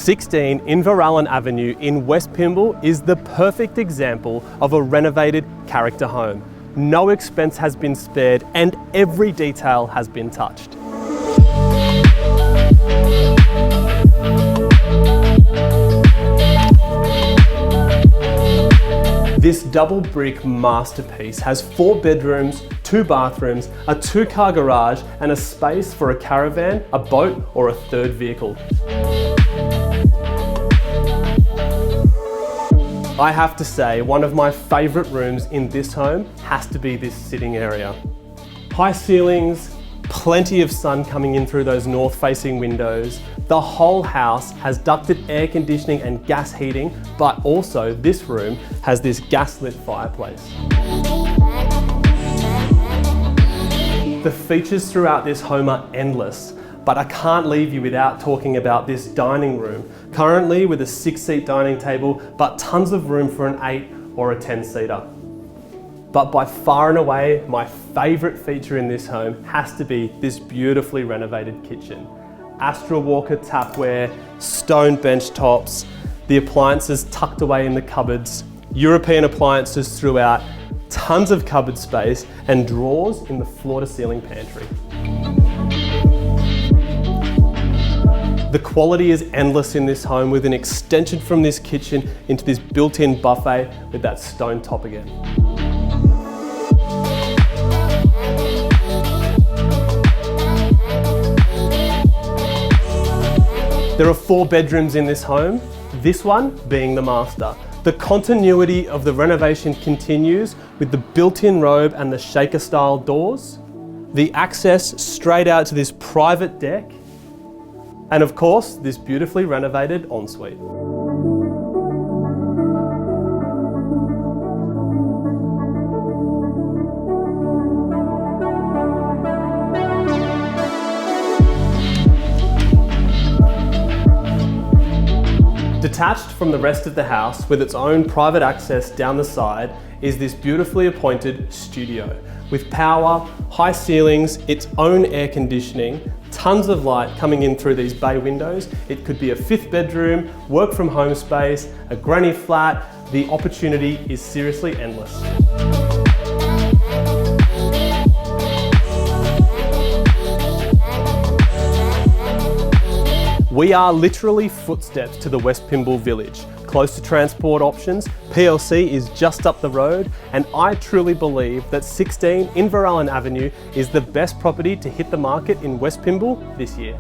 16 Inverallan Avenue in West Pymble is the perfect example of a renovated character home. No expense has been spared and every detail has been touched. This double brick masterpiece has 4 bedrooms, 2 bathrooms, a 2-car garage and a space for a caravan, a boat or a third vehicle. I have to say, one of my favourite rooms in this home has to be this sitting area. High ceilings, plenty of sun coming in through those north-facing windows. The whole house has ducted air conditioning and gas heating, but also this room has this gas-lit fireplace. The features throughout this home are endless, but I can't leave you without talking about this dining room, currently with a 6-seat dining table, but tons of room for an 8 or a 10-seater. But by far and away, my favourite feature in this home has to be this beautifully renovated kitchen. Astral Walker tapware, stone bench tops, the appliances tucked away in the cupboards, European appliances throughout, tons of cupboard space and drawers in the floor-to-ceiling pantry. The quality is endless in this home with an extension from this kitchen into this built-in buffet with that stone top again. There are 4 bedrooms in this home, this one being the master. The continuity of the renovation continues with the built-in robe and the shaker style doors, the access straight out to this private deck, and of course, this beautifully renovated ensuite. Detached from the rest of the house with its own private access down the side is this beautifully appointed studio with power, high ceilings, its own air conditioning, tons of light coming in through these bay windows. It could be a 5th bedroom, work from home space, a granny flat. The opportunity is seriously endless. We are literally footsteps to the West Pymble village. Close to transport options, PLC is just up the road, and I truly believe that 16 Inverallan Avenue is the best property to hit the market in West Pymble this year.